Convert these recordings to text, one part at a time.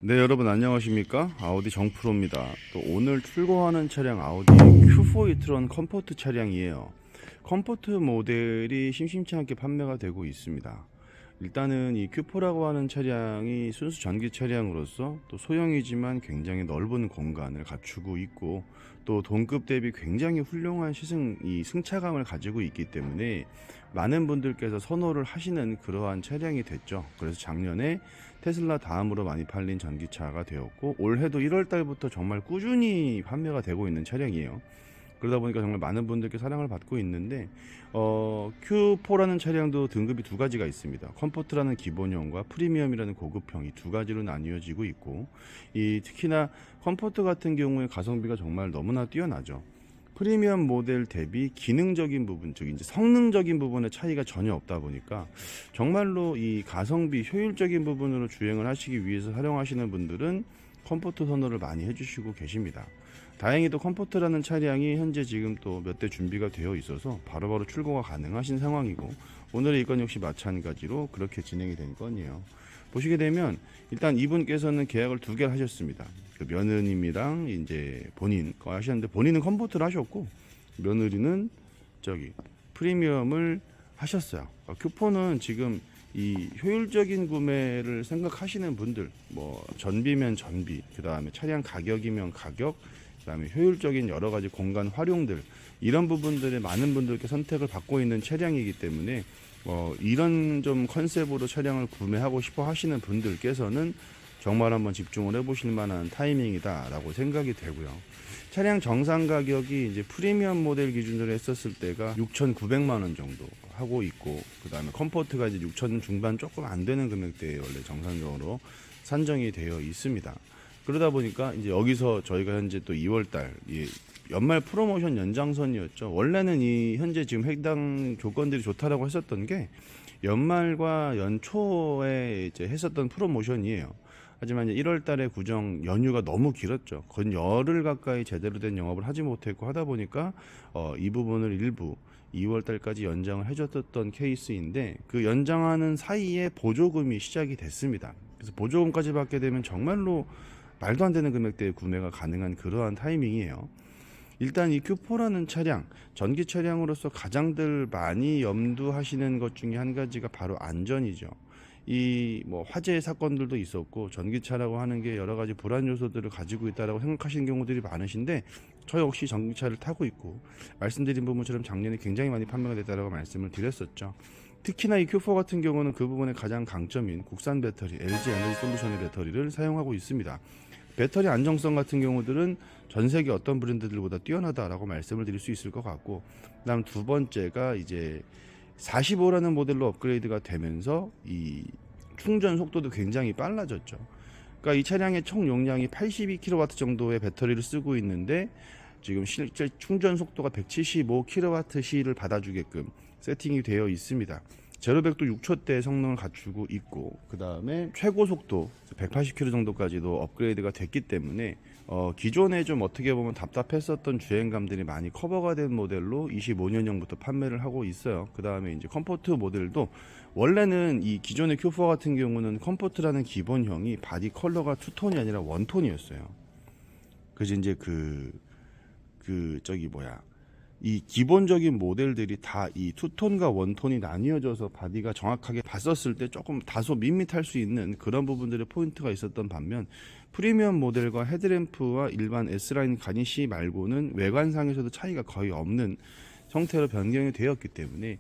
네, 여러분 안녕하십니까? 아우디 정프로입니다. 또 오늘 출고하는 차량 아우디 Q4 e-tron 컴포트 차량이에요. 컴포트 모델이 심심치 않게 판매가 되고 있습니다. 일단은 이 Q4라고 하는 차량이 순수 전기 차량으로서 또 소형이지만 굉장히 넓은 공간을 갖추고 있고, 또 동급 대비 굉장히 훌륭한 이 승차감을 가지고 있기 때문에 많은 분들께서 선호를 하시는 그러한 차량이 됐죠. 그래서 작년에 테슬라 다음으로 많이 팔린 전기차가 되었고, 올해도 1월 달부터 정말 꾸준히 판매가 되고 있는 차량이에요. 그러다 보니까 정말 많은 분들께 사랑을 받고 있는데, Q4라는 차량도 등급이 두 가지가 있습니다. 컴포트라는 기본형과 프리미엄이라는 고급형, 이 두 가지로 나뉘어지고 있고, 이 특히나 컴포트 같은 경우에 가성비가 정말 너무나 뛰어나죠. 프리미엄 모델 대비 기능적인 부분, 즉 이제 성능적인 부분에 차이가 전혀 없다 보니까 정말로 이 가성비 효율적인 부분으로 주행을 하시기 위해서 활용하시는 분들은 컴포트 선호를 많이 해주시고 계십니다. 다행히도 컴포트라는 차량이 현재 지금 또 몇 대 준비가 되어 있어서 바로바로 출고가 가능하신 상황이고, 오늘의 이 건 역시 마찬가지로 그렇게 진행이 된 건이에요. 보시게 되면 일단 이분께서는 계약을 두 개를 하셨습니다. 그 며느님이랑 이제 본인 거 하셨는데, 본인은 컴포트를 하셨고 며느리는 저기 프리미엄을 하셨어요. Q4는 지금 이 효율적인 구매를 생각하시는 분들, 뭐 전비면 전비, 그 다음에 차량 가격이면 가격, 그 다음에 효율적인 여러 가지 공간 활용들, 이런 부분들에 많은 분들께 선택을 받고 있는 차량이기 때문에 이런 좀 컨셉으로 차량을 구매하고 싶어 하시는 분들께서는 정말 한번 집중을 해보실 만한 타이밍이다 라고 생각이 되고요. 차량 정상 가격이 이제 프리미엄 모델 기준으로 했었을 때가 6,900만 원 정도 하고 있고, 그 다음에 컴포트가 이제 6천 중반 조금 안 되는 금액대에 원래 정상적으로 산정이 되어 있습니다. 그러다 보니까 이제 여기서 저희가 현재 또 2월달 연말 프로모션 연장선이었죠. 원래는 이 현재 지금 해당 조건들이 좋다라고 했었던 게 연말과 연초에 이제 했었던 프로모션이에요. 하지만 이제 1월 달에 구정 연휴가 너무 길었죠. 건 열흘 가까이 제대로 된 영업을 하지 못했고 하다 보니까 이 부분을 일부 2월 달까지 연장을 해줬던 케이스인데, 그 연장하는 사이에 보조금이 시작이 됐습니다. 그래서 보조금까지 받게 되면 정말로 말도 안 되는 금액대에 구매가 가능한 그러한 타이밍이에요. 일단 이 Q4라는 차량, 전기 차량으로서 가장들 많이 염두하시는 것 중에 한 가지가 바로 안전이죠. 이 뭐 화재 사건들도 있었고, 전기차라고 하는 게 여러 가지 불안 요소들을 가지고 있다라고 생각하시는 경우들이 많으신데, 저 역시 전기차를 타고 있고 말씀드린 부분처럼 작년에 굉장히 많이 판매가 됐다라고 말씀을 드렸었죠. 특히나 이 Q4 같은 경우는 그 부분의 가장 강점인 국산 배터리, LG 에너지 솔루션의 배터리를 사용하고 있습니다. 배터리 안정성 같은 경우들은 전 세계 어떤 브랜드들보다 뛰어나다라고 말씀을 드릴 수 있을 것 같고, 그다음 두 번째가 이제 45라는 모델로 업그레이드가 되면서 이 충전 속도도 굉장히 빨라졌죠. 그러니까 이 차량의 총 용량이 82kW 정도의 배터리를 쓰고 있는데, 지금 실제 충전 속도가 175kWh를 받아주게끔 세팅이 되어 있습니다. 제로백도 6초대 성능을 갖추고 있고, 그 다음에 최고 속도 180km 정도까지도 업그레이드가 됐기 때문에 기존에 좀 어떻게 보면 답답했었던 주행감들이 많이 커버가 된 모델로 25년형부터 판매를 하고 있어요. 그 다음에 이제 컴포트 모델도 원래는 이 기존의 Q4 같은 경우는 컴포트라는 기본형이 바디 컬러가 투톤이 아니라 원톤이었어요. 그래서 이제 이 기본적인 모델들이 다 이 투톤과 원톤이 나뉘어져서 바디가 정확하게 봤었을 때 조금 다소 밋밋할 수 있는 그런 부분들의 포인트가 있었던 반면, 프리미엄 모델과 헤드램프와 일반 S라인 가니쉬 말고는 외관상에서도 차이가 거의 없는 형태로 변경이 되었기 때문에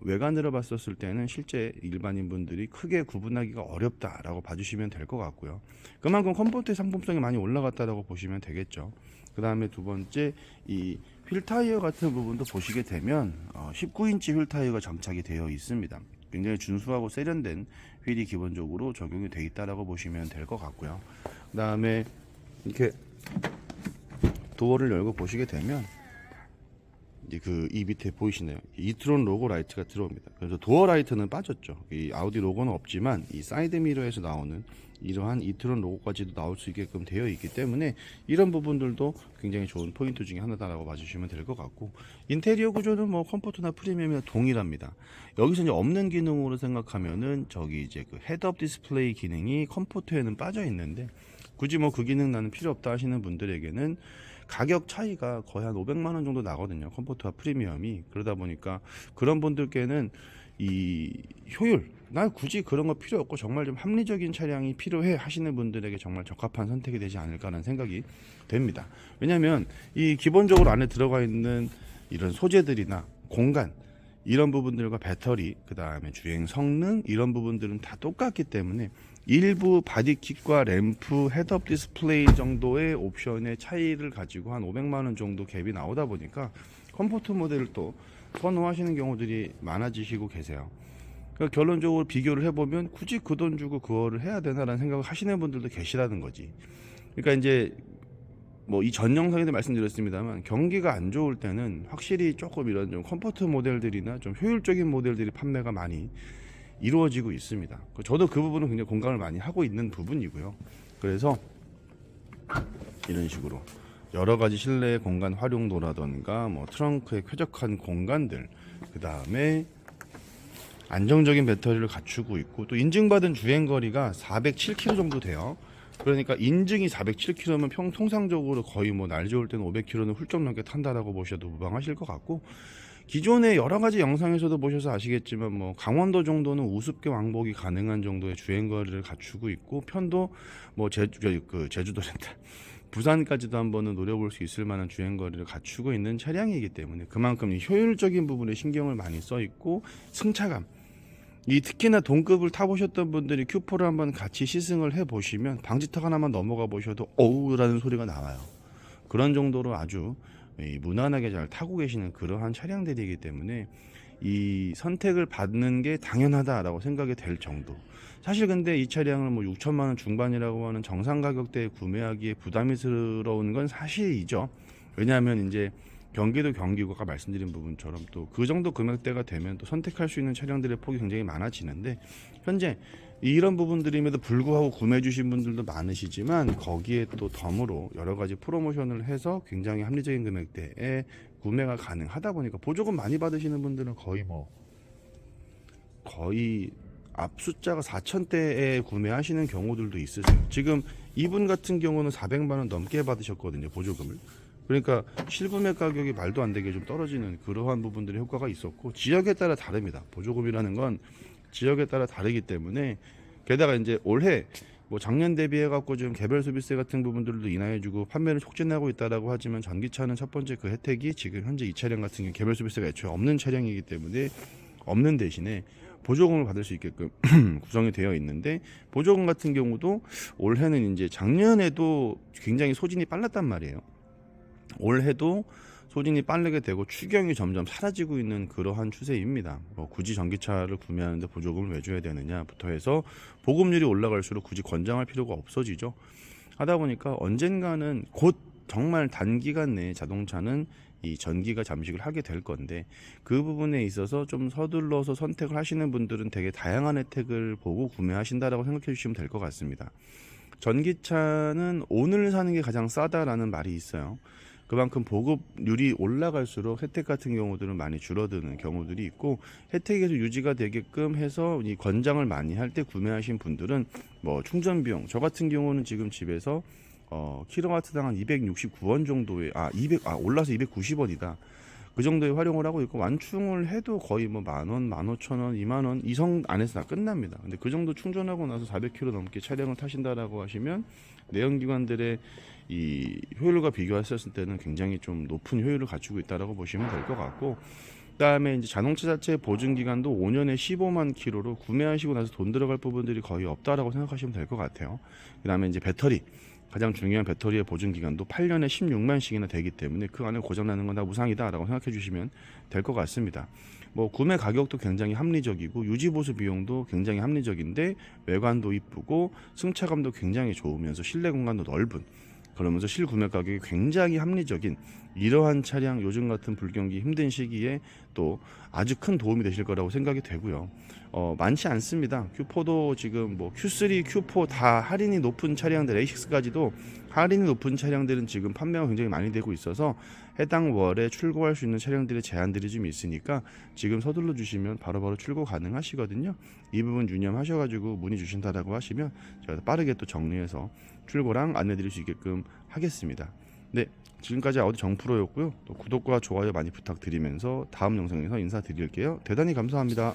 외관으로 봤었을 때는 실제 일반인 분들이 크게 구분하기가 어렵다라고 봐주시면 될 것 같고요. 그만큼 컴포트의 상품성이 많이 올라갔다라고 보시면 되겠죠. 그 다음에 두 번째, 이 휠 타이어 같은 부분도 보시게 되면 19인치 휠 타이어가 장착이 되어 있습니다. 굉장히 준수하고 세련된 휠이 기본적으로 적용이 되어 있다라고 보시면 될 것 같고요. 그 다음에 이렇게 도어를 열고 보시게 되면 이제 그 이 밑에 보이시나요? 이트론 로고 라이트가 들어옵니다. 그래서 도어 라이트는 빠졌죠. 이 아우디 로고는 없지만 이 사이드 미러에서 나오는 이러한 이트론 로고까지도 나올 수 있게끔 되어 있기 때문에 이런 부분들도 굉장히 좋은 포인트 중에 하나다라고 봐주시면 될 것 같고, 인테리어 구조는 뭐 컴포트나 프리미엄이나 동일합니다. 여기서 이제 없는 기능으로 생각하면은 저기 이제 그 헤드업 디스플레이 기능이 컴포트에는 빠져 있는데, 굳이 뭐 그 기능 나는 필요 없다 하시는 분들에게는 가격 차이가 거의 한 500만 원 정도 나거든요, 컴포트와 프리미엄이. 그러다 보니까 그런 분들께는 이 효율, 난 굳이 그런 거 필요 없고 정말 좀 합리적인 차량이 필요해 하시는 분들에게 정말 적합한 선택이 되지 않을까라는 생각이 됩니다. 왜냐하면 이 기본적으로 안에 들어가 있는 이런 소재들이나 공간, 이런 부분들과 배터리, 그 다음에 주행 성능, 이런 부분들은 다 똑같기 때문에 일부 바디킷과 램프, 헤드업 디스플레이 정도의 옵션의 차이를 가지고 한 500만 원 정도 갭이 나오다 보니까 컴포트 모델을 또 선호하시는 경우들이 많아지시고 계세요. 그러니까 결론적으로 비교를 해보면 굳이 그 돈 주고 그거를 해야 되나라는 생각을 하시는 분들도 계시라는 거지. 그러니까 이제 뭐 이 전 영상에도 말씀드렸습니다만, 경기가 안 좋을 때는 확실히 조금 이런 좀 컴포트 모델들이나 좀 효율적인 모델들이 판매가 많이 이루어지고 있습니다. 저도 그 부분은 굉장히 공감을 많이 하고 있는 부분이고요. 그래서 이런 식으로 여러 가지 실내 공간 활용도라던가 뭐 트렁크의 쾌적한 공간들, 그 다음에 안정적인 배터리를 갖추고 있고, 또 인증받은 주행거리가 407km 정도 돼요. 그러니까 인증이 407km면 통상적으로 거의 뭐 날 좋을 때는 500km는 훌쩍 넘게 탄다라고 보셔도 무방하실 것 같고, 기존의 여러 가지 영상에서도 보셔서 아시겠지만 뭐 강원도 정도는 우습게 왕복이 가능한 정도의 주행거리를 갖추고 있고, 편도 뭐 제주도랜다, 부산까지도 한번은 노려볼 수 있을 만한 주행거리를 갖추고 있는 차량이기 때문에 그만큼 이 효율적인 부분에 신경을 많이 써 있고, 승차감, 이 특히나 동급을 타보셨던 분들이 Q4를 한번 같이 시승을 해보시면 방지턱 하나만 넘어가 보셔도 어우라는 소리가 나와요. 그런 정도로 아주 무난하게 잘 타고 계시는 그러한 차량들이기 때문에 이 선택을 받는 게 당연하다라고 생각이 될 정도. 사실 근데 이 차량을 뭐 6천만 원 중반이라고 하는 정상 가격대에 구매하기에 부담스러운 건 사실이죠. 왜냐하면 이제 경기도 경기고 아까 말씀드린 부분처럼 또 그 정도 금액대가 되면 또 선택할 수 있는 차량들의 폭이 굉장히 많아지는데, 현재 이런 부분들임에도 불구하고 구매해 주신 분들도 많으시지만, 거기에 또 덤으로 여러 가지 프로모션을 해서 굉장히 합리적인 금액대에 구매가 가능하다 보니까 보조금 많이 받으시는 분들은 거의 앞 숫자가 4천대에 구매하시는 경우들도 있으세요. 지금 이분 같은 경우는 400만 원 넘게 받으셨거든요, 보조금을. 그러니까 실구매 가격이 말도 안 되게 좀 떨어지는 그러한 부분들의 효과가 있었고, 지역에 따라 다릅니다. 보조금이라는 건 지역에 따라 다르기 때문에, 게다가 이제 올해 뭐 작년 대비해 갖고 좀 개별 소비세 같은 부분들도 인하해주고 판매를 촉진하고 있다라고 하지만, 전기차는 첫 번째 그 혜택이 지금 현재 이 차량 같은 경우 개별 소비세가 애초에 없는 차량이기 때문에 없는 대신에 보조금을 받을 수 있게끔 구성이 되어 있는데, 보조금 같은 경우도 올해는 이제 작년에도 굉장히 소진이 빨랐단 말이에요. 올해도 소진이 빠르게 되고 추경이 점점 사라지고 있는 그러한 추세입니다. 뭐 굳이 전기차를 구매하는데 보조금을 왜 줘야 되느냐부터 해서 보급률이 올라갈수록 굳이 권장할 필요가 없어지죠. 하다 보니까 언젠가는 곧 정말 단기간 내에 자동차는 이 전기가 잠식을 하게 될 건데, 그 부분에 있어서 좀 서둘러서 선택을 하시는 분들은 되게 다양한 혜택을 보고 구매하신다라고 생각해 주시면 될 것 같습니다. 전기차는 오늘 사는 게 가장 싸다라는 말이 있어요. 그만큼 보급률이 올라갈수록 혜택 같은 경우들은 많이 줄어드는 경우들이 있고, 혜택이 계속 유지가 되게끔 해서 이 권장을 많이 할 때 구매하신 분들은 뭐 충전 비용, 저 같은 경우는 지금 집에서 킬로와트당 한 269원 정도의 올라서 290원이다. 그 정도의 활용을 하고 있고, 완충을 해도 거의 뭐 만원, 15,000원, 2만원 이성 안에서 다 끝납니다. 근데 그 정도 충전하고 나서 400km 넘게 차량을 타신다라고 하시면 내연기관들의 이 효율과 비교했을 때는 굉장히 좀 높은 효율을 갖추고 있다라고 보시면 될 것 같고, 그다음에 이제 자동차 자체의 보증 기간도 5년에 15만 킬로로 구매하시고 나서 돈 들어갈 부분들이 거의 없다라고 생각하시면 될 것 같아요. 그다음에 이제 배터리, 가장 중요한 배터리의 보증 기간도 8년에 16만씩이나 되기 때문에 그 안에 고장 나는 건 다 무상이다라고 생각해 주시면 될 것 같습니다. 뭐 구매 가격도 굉장히 합리적이고 유지 보수 비용도 굉장히 합리적인데, 외관도 이쁘고 승차감도 굉장히 좋으면서 실내 공간도 넓은 그러면서 실구매 가격이 굉장히 합리적인 이러한 차량, 요즘 같은 불경기 힘든 시기에 또 아주 큰 도움이 되실 거라고 생각이 되고요. 많지 않습니다. Q4도 지금 뭐 Q3, Q4 다 할인이 높은 차량들, A6까지도 할인이 높은 차량들은 지금 판매가 굉장히 많이 되고 있어서 해당 월에 출고할 수 있는 차량들의 제한들이 좀 있으니까 지금 서둘러 주시면 바로바로 출고 가능하시거든요. 이 부분 유념하셔가지고 문의 주신다라고 하시면 제가 빠르게 또 정리해서 출고랑 안내드릴 수 있게끔 하겠습니다. 네, 지금까지 아우디 정프로였고요. 또 구독과 좋아요 많이 부탁드리면서 다음 영상에서 인사드릴게요. 대단히 감사합니다.